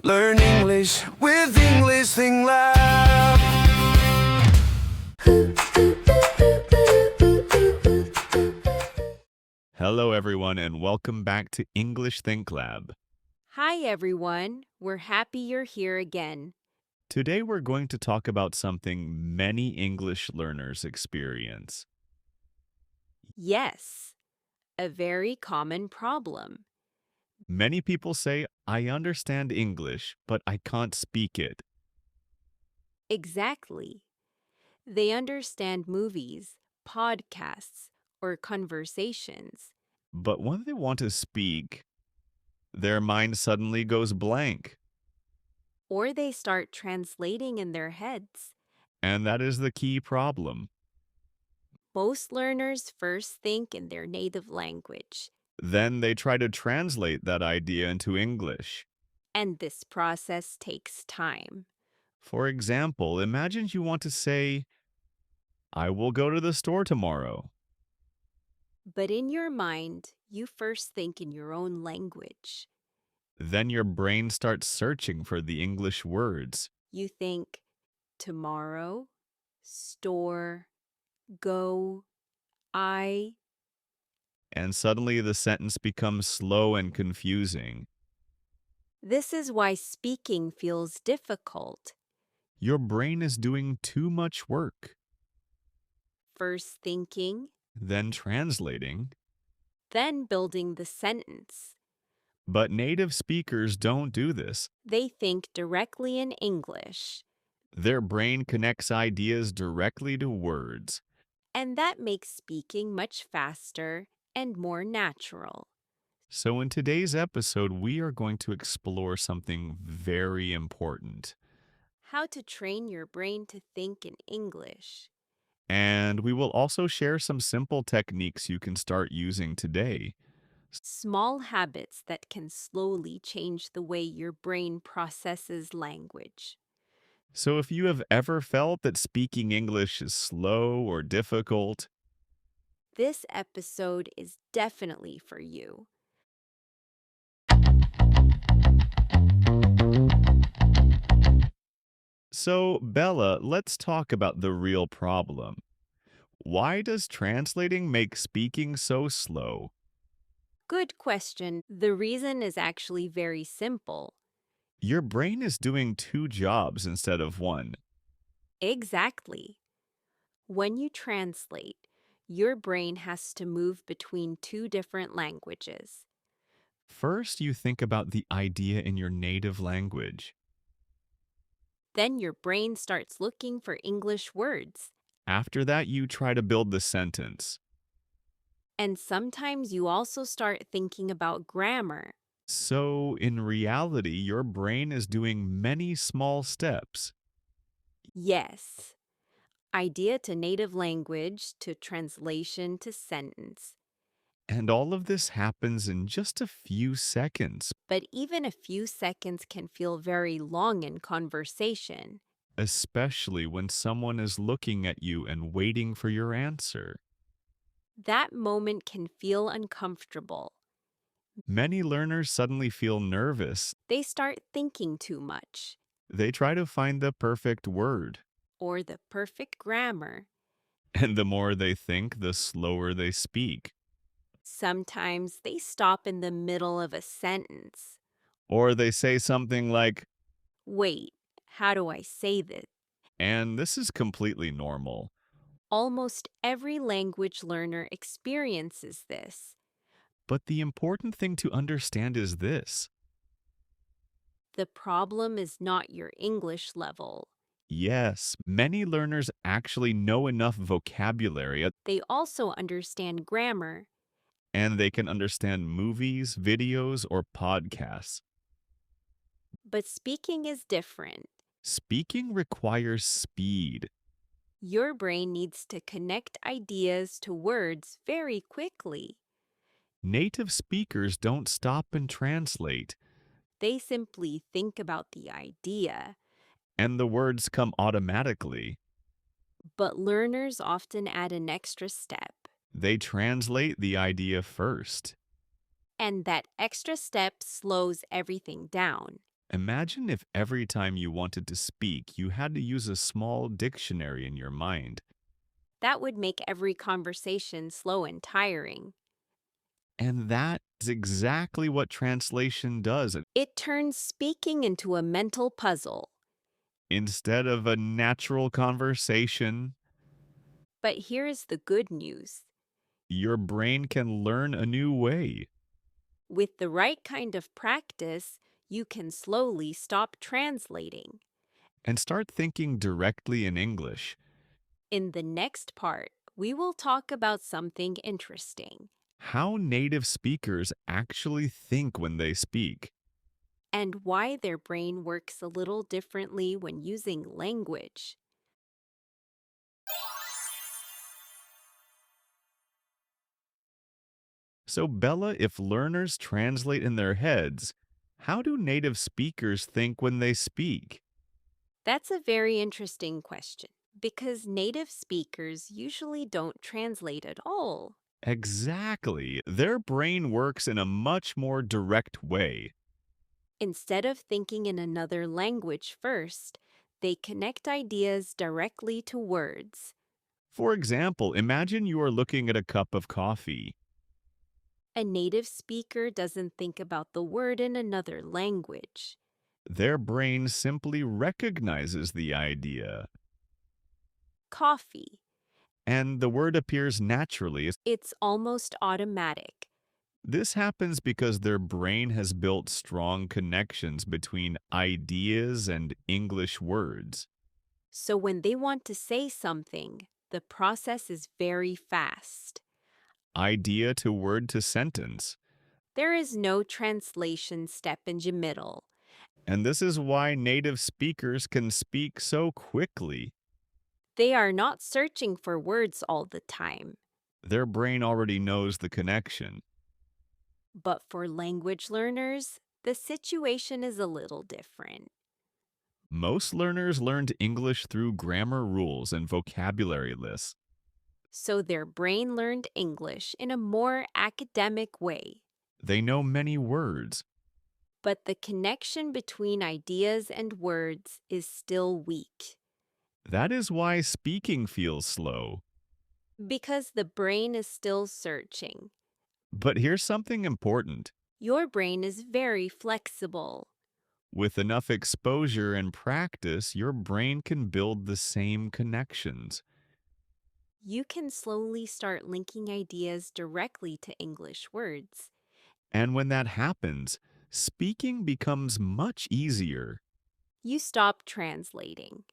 Learn English with English Thing Lab. Hello, everyone, and welcome back to English Think Lab. Hi, everyone. We're happy you're here again. Today, we're going to talk about something many English learners experience. Yes, a very common problem. Many people say, I understand English, but I can't speak it. Exactly. They understand movies, podcasts, or conversations, But when they want to speak, their mind suddenly goes blank. or they start translating in their heads. And that is the key problem. Most learners first think in their native language, Then they try to translate that idea into English. and this process takes time. For example, imagine you want to say, I will go to the store tomorrow. But in your mind, you first think in your own language. Then your brain starts searching for the English words. You think tomorrow, store, go, I. And suddenly the sentence becomes slow and confusing. This is why speaking feels difficult. Your brain is doing too much work. First thinking, Then translating. then building the sentence. But native speakers don't do this. They think directly in English, Their brain connects ideas directly to words. and that makes speaking much faster and more natural. So in today's episode, we are going to explore something very important. How to train your brain to think in English. And we will also share some simple techniques you can start using today. Small habits that can slowly change the way your brain processes language. So if you have ever felt that speaking English is slow or difficult, This episode is definitely for you. so Bella, let's talk about the real problem. Why does translating make speaking so slow? Good question. The reason is actually very simple. Your brain is doing two jobs instead of one. Exactly. When you translate, your brain has to move between two different languages. First, you think about the idea in your native language. Then your brain starts looking for English words. After that, you try to build the sentence. And sometimes you also start thinking about grammar. So, in reality, your brain is doing many small steps. Yes. Idea to native language to translation to sentence. And all of this happens in just a few seconds, But even a few seconds can feel very long in conversation. especially when someone is looking at you and waiting for your answer. That moment can feel uncomfortable. Many learners suddenly feel nervous. They start thinking too much, They try to find the perfect word. or the perfect grammar. And the more they think, the slower they speak. Sometimes they stop in the middle of a sentence. Or they say something like, Wait, how do I say this? and this is completely normal. Almost every language learner experiences this. But the important thing to understand is this. The problem is not your English level. Yes, many learners actually know enough vocabulary They also understand grammar. and they can understand movies, videos, or podcasts. But speaking is different. Speaking requires speed. Your brain needs to connect ideas to words very quickly. Native speakers don't stop and translate, They simply think about the idea. and the words come automatically. But learners often add an extra step. They translate the idea first. And that extra step slows everything down. Imagine if every time you wanted to speak, you had to use a small dictionary in your mind. That would make every conversation slow and tiring. And that is exactly what translation does. It turns speaking into a mental puzzle. Instead of a natural conversation, But here's the good news. your brain can learn a new way. With the right kind of practice, you can slowly stop translating. And start thinking directly in English. In the next part, we will talk about something interesting How native speakers actually think when they speak. and why their brain works a little differently when using language. So, Bella, if learners translate in their heads, how do native speakers think when they speak? That's a very interesting question because native speakers usually don't translate at all. Exactly. Their brain works in a much more direct way. Instead of thinking in another language first, they connect ideas directly to words. For example, imagine you are looking at a cup of coffee. A native speaker doesn't think about the word in another language. Their brain simply recognizes the idea, Coffee. and the word appears naturally. It's almost automatic. This happens because their brain has built strong connections between ideas and English words. So when they want to say something, the process is very fast. Idea to word to sentence. There is no translation step in the middle. And this is why native speakers can speak so quickly. They are not searching for words all the time. Their brain already knows the connection. But for language learners, the situation is a little different. Most learners learned English through grammar rules and vocabulary lists. So their brain learned English in a more academic way. They know many words, But the connection between ideas and words is still weak that is why speaking feels slow. because the brain is still searching. But here's something important. Your brain is very flexible. With enough exposure and practice, your brain can build the same connections. You can slowly start linking ideas directly to English words. And when that happens, speaking becomes much easier, You stop translating.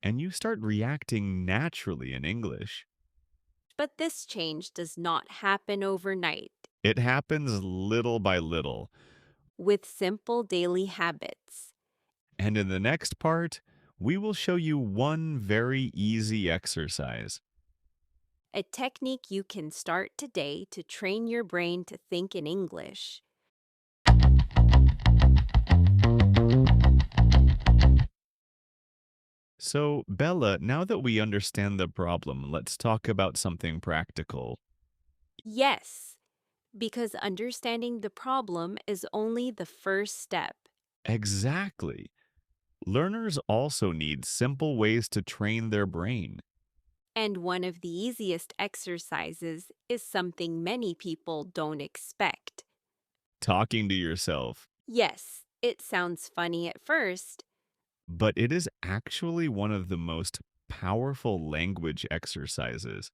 and you start reacting naturally in English. But this change does not happen overnight. It happens little by little. With simple daily habits. And in the next part, we will show you one very easy exercise. A technique you can start today to train your brain to think in English. So, Bella, now that we understand the problem, let's talk about something practical. Yes, because understanding the problem is only the first step. Exactly. Learners also need simple ways to train their brain. And one of the easiest exercises is something many people don't expect. Talking to yourself. Yes, it sounds funny at first, But it is actually one of the most powerful language exercises.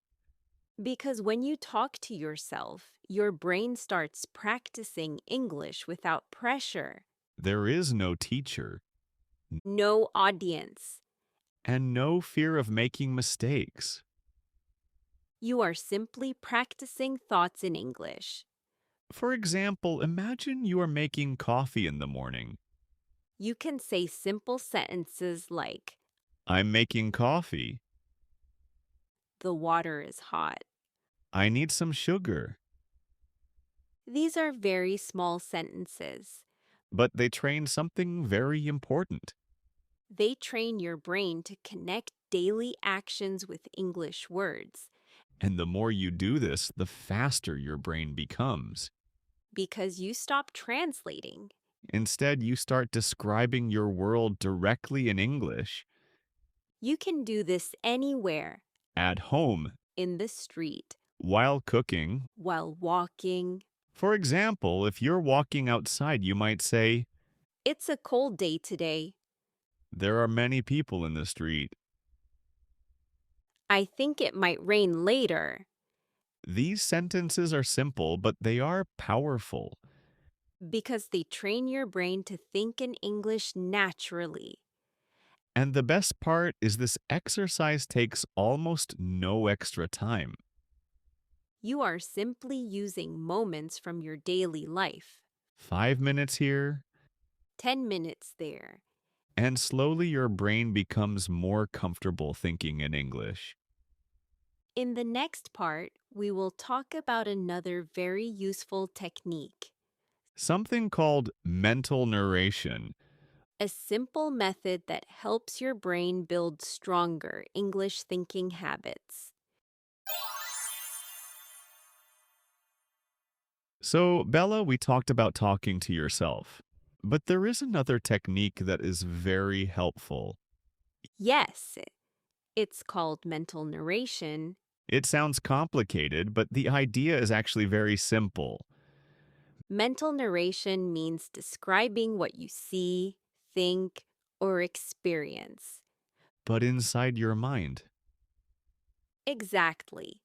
because when you talk to yourself, your brain starts practicing English without pressure. There is no teacher No audience. and no fear of making mistakes. You are simply practicing thoughts in English. For example, imagine you are making coffee in the morning. You can say simple sentences like, I'm making coffee. the water is hot. I need some sugar. These are very small sentences. But they train something very important. They train your brain to connect daily actions with English words And the more you do this, the faster your brain becomes. because you stop translating Instead, you start describing your world directly in English. You can do this anywhere, At home, in the street, while cooking. while walking. For example, if you're walking outside, you might say, It's a cold day today. "There are many people in the street." I think it might rain later. These sentences are simple, but they are powerful. Because they train your brain to think in English naturally. And the best part is this exercise takes almost no extra time. You are simply using moments from your daily life. 5 minutes here, 10 minutes there. and slowly your brain becomes more comfortable thinking in English. In the next part, we will talk about another very useful technique, Something called mental narration. a simple method that helps your brain build stronger English thinking habits. So, Bella, we talked about talking to yourself. But there is another technique that is very helpful. Yes, it's called mental narration. It sounds complicated, but the idea is actually very simple. Mental narration means describing what you see, think, or experience. But inside your mind. Exactly.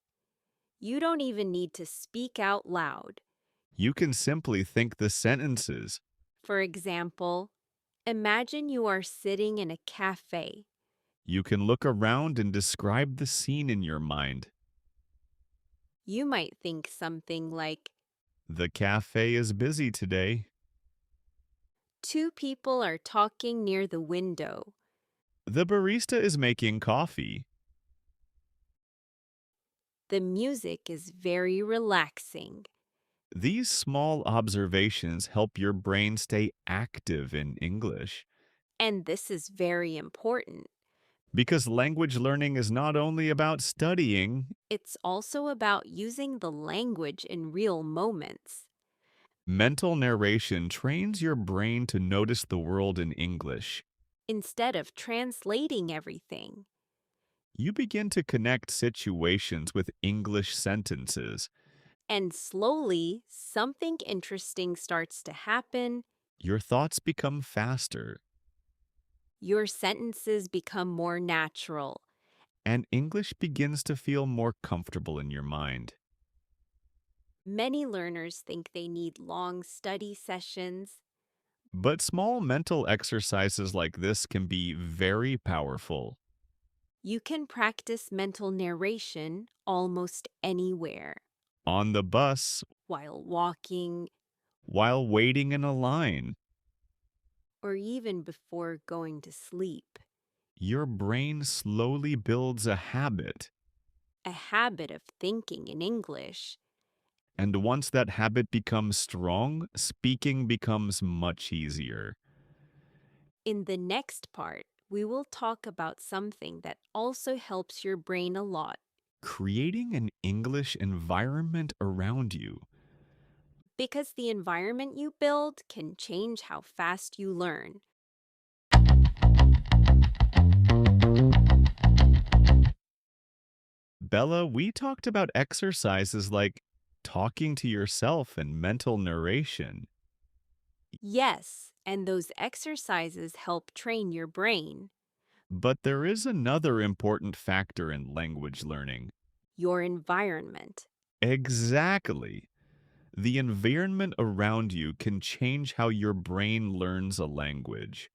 You don't even need to speak out loud. You can simply think the sentences. For example, imagine you are sitting in a cafe. You can look around and describe the scene in your mind. You might think something like, The cafe is busy today. two people are talking near the window. The barista is making coffee. The music is very relaxing. These small observations help your brain stay active in English. And this is very important. Because language learning is not only about studying, It's also about using the language in real moments. mental narration trains your brain to notice the world in English. Instead of translating everything. You begin to connect situations with English sentences. And slowly, something interesting starts to happen. Your thoughts become faster, Your sentences become more natural. and English begins to feel more comfortable in your mind. Many learners think they need long study sessions. But small mental exercises like this can be very powerful. You can practice mental narration almost anywhere, On the bus, while walking, while waiting in a line, or even before going to sleep. your brain slowly builds a habit. A habit of thinking in English. And once that habit becomes strong, speaking becomes much easier. In the next part, we will talk about something that also helps your brain a lot. Creating an English environment around you. Because the environment you build can change how fast you learn. Bella, we talked about exercises like talking to yourself and mental narration. Yes, and those exercises help train your brain. But there is another important factor in language learning. Your environment. Exactly. The environment around you can change how your brain learns a language.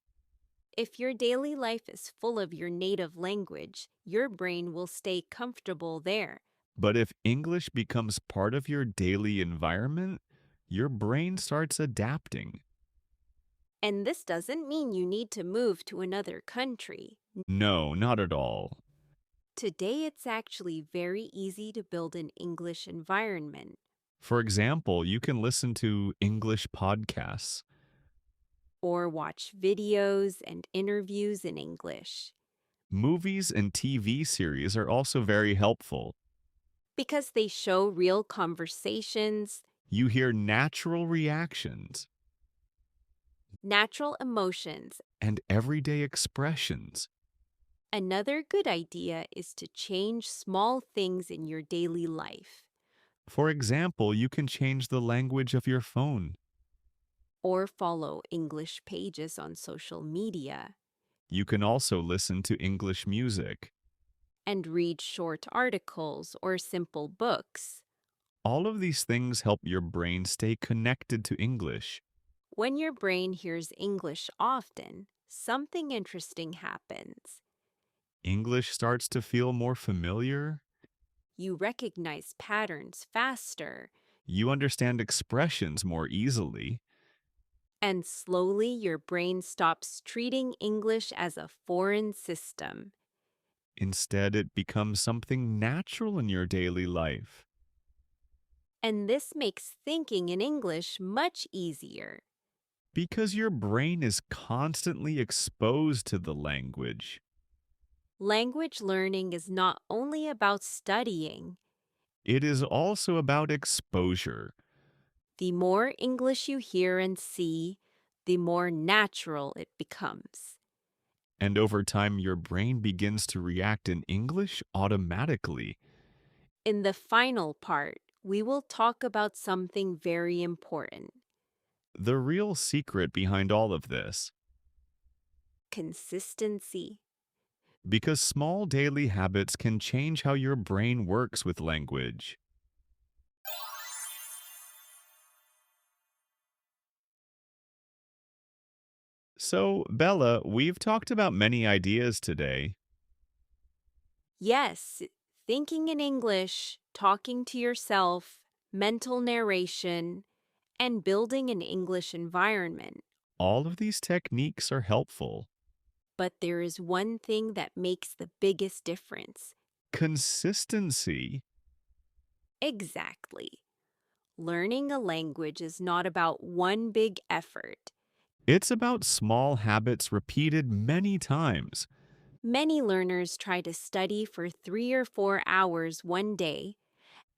If your daily life is full of your native language, your brain will stay comfortable there. But if English becomes part of your daily environment, your brain starts adapting. And this doesn't mean you need to move to another country. No, not at all. Today, it's actually very easy to build an English environment. For example, you can listen to English podcasts. Or watch videos and interviews in English. Movies and TV series are also very helpful. Because they show real conversations. You hear natural reactions. natural emotions. and everyday expressions. Another good idea is to change small things in your daily life, For example, you can change the language of your phone. or follow English pages on social media, You can also listen to English music. and read short articles or simple books. All of these things help your brain stay connected to English. When your brain hears English often, something interesting happens. English starts to feel more familiar. You recognize patterns faster, You understand expressions more easily. and slowly your brain stops treating English as a foreign system. Instead, it becomes something natural in your daily life. And this makes thinking in English much easier. Because your brain is constantly exposed to the language. Language learning is not only about studying. It is also about exposure. The more English you hear and see, the more natural it becomes. And over time, your brain begins to react in English automatically. In the final part, we will talk about something very important: The real secret behind all of this. consistency. Because small daily habits can change how your brain works with language. So, Bella, we've talked about many ideas today. Yes, thinking in English, talking to yourself, mental narration, and building an English environment. All of these techniques are helpful. But there is one thing that makes the biggest difference. Consistency. Exactly. Learning a language is not about one big effort. It's about small habits repeated many times. Many learners try to study for 3 or 4 hours one day,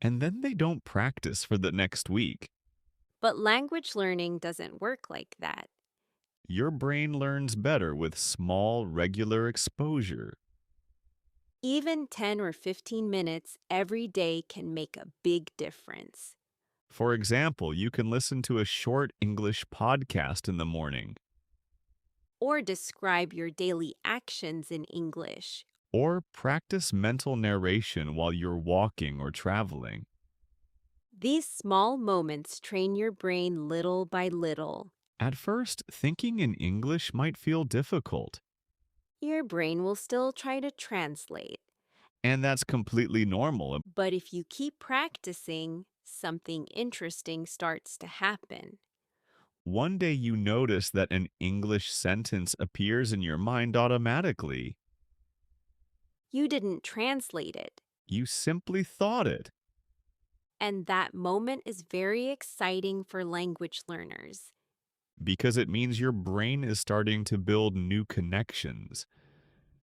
And then they don't practice for the next week. but language learning doesn't work like that. Your brain learns better with small, regular exposure. Even 10 or 15 minutes every day can make a big difference. For example, you can listen to a short English podcast in the morning, Or describe your daily actions in English. or practice mental narration while you're walking or traveling. These small moments train your brain little by little. At first, thinking in English might feel difficult, Your brain will still try to translate, and that's completely normal. but if you keep practicing, something interesting starts to happen. One day you notice that an English sentence appears in your mind automatically. You didn't translate it, You simply thought it. and that moment is very exciting for language learners. Because it means your brain is starting to build new connections.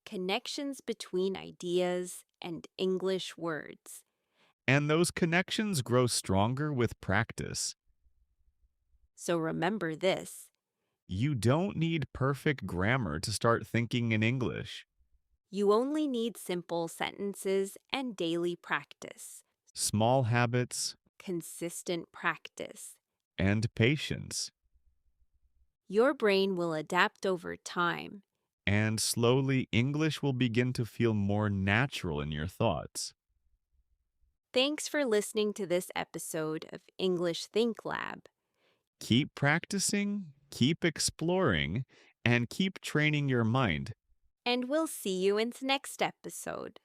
Connections between ideas and English words. And those connections grow stronger with practice. So remember this: You don't need perfect grammar to start thinking in English. you only need simple sentences and daily practice, Small habits consistent practice. and patience. Your brain will adapt over time. And slowly, English will begin to feel more natural in your thoughts. Thanks for listening to this episode of English Think Lab. Keep practicing, keep exploring, and keep training your mind. And we'll see you in the next episode.